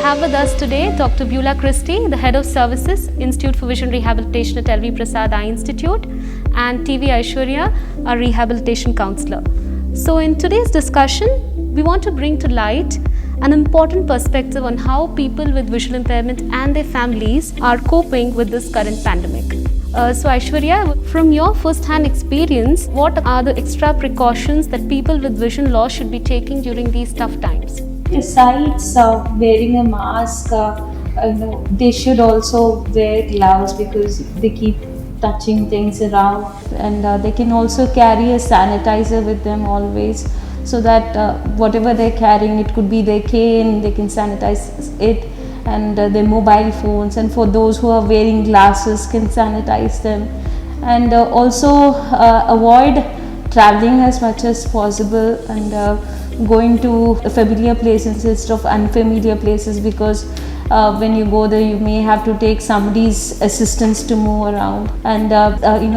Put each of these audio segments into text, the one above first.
have with us today Dr. Beulah Christie, the Head of Services, Institute for Vision Rehabilitation at LV Prasad Eye Institute, and TV Aishwarya, our rehabilitation counselor. So in today's discussion, we want to bring to light an important perspective on how people with visual impairment and their families are coping with this current pandemic. So Aishwarya, from your first-hand experience, what are the extra precautions that people with vision loss should be taking during these tough times? Besides wearing a mask, they should also wear gloves because they keep touching things around, and they can also carry a sanitizer with them always, so that whatever they're carrying, it could be their cane, they can sanitize it, and their mobile phones, and for those who are wearing glasses, can sanitize them, and also avoid traveling as much as possible, and going to familiar places instead of unfamiliar places, because when you go there, you may have to take somebody's assistance to move around, and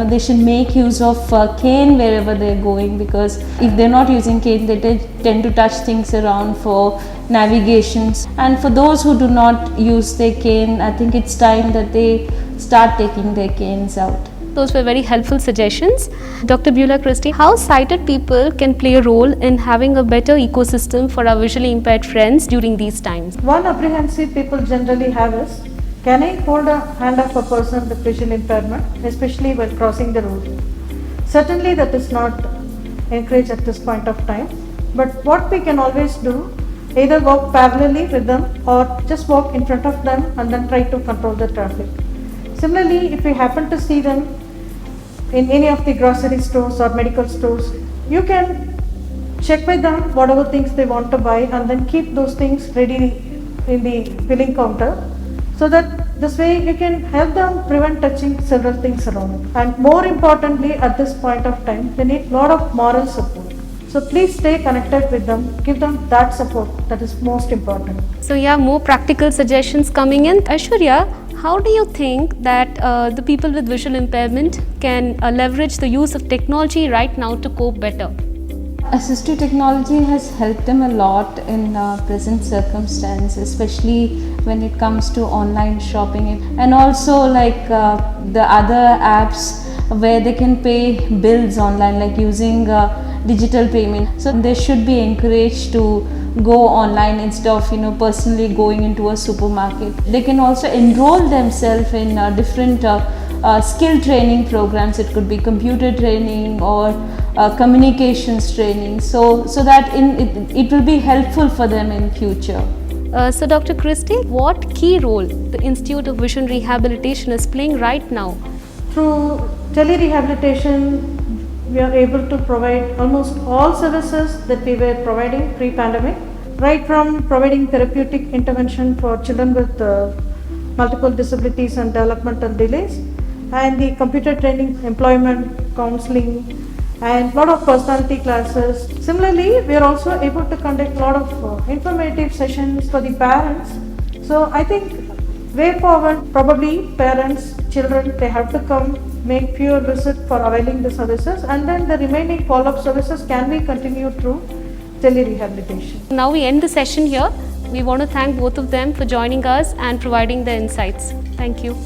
they should make use of cane wherever they're going, because if they're not using cane, they tend to touch things around for navigations. And for those who do not use their cane, I think it's time that they start taking their canes out. Those were very helpful suggestions. Dr. Beulah Christie, how sighted people can play a role in having a better ecosystem for our visually impaired friends during these times? One apprehensive people generally have is, can I hold a hand of a person with visual impairment, especially while crossing the road? Certainly that is not encouraged at this point of time, but what we can always do, either walk parallelly with them or just walk in front of them and then try to control the traffic. Similarly, if we happen to see them in any of the grocery stores or medical stores, you can check with them whatever things they want to buy and then keep those things ready in the billing counter, so that this way you can help them prevent touching several things around. And more importantly, at this point of time, they need a lot of moral support. So please stay connected with them, give them that support, that is most important. So yeah, more practical suggestions coming in. Aishwarya, how do you think that the people with visual impairment can leverage the use of technology right now to cope better? Assistive technology has helped them a lot in present circumstance, especially when it comes to online shopping, and also like the other apps where they can pay bills online, like using digital payment. So they should be encouraged to go online instead of personally going into a supermarket. They can also enroll themselves in different skill training programs. It could be computer training or communications training, so that it will be helpful for them in future. So Dr. Christie, what key role the Institute of Vision Rehabilitation is playing right now? Through tele-rehabilitation, we are able to provide almost all services that we were providing pre-pandemic, right from providing therapeutic intervention for children with multiple disabilities and developmental delays, and the computer training, employment, counseling, and a lot of personality classes. Similarly, we are also able to conduct a lot of informative sessions for the parents. So I think way forward, probably parents, children, they have to come, make fewer visits for availing the services, and then the remaining follow-up services can be continued through tele-rehabilitation. Now we end the session here. We want to thank both of them for joining us and providing their insights. Thank you.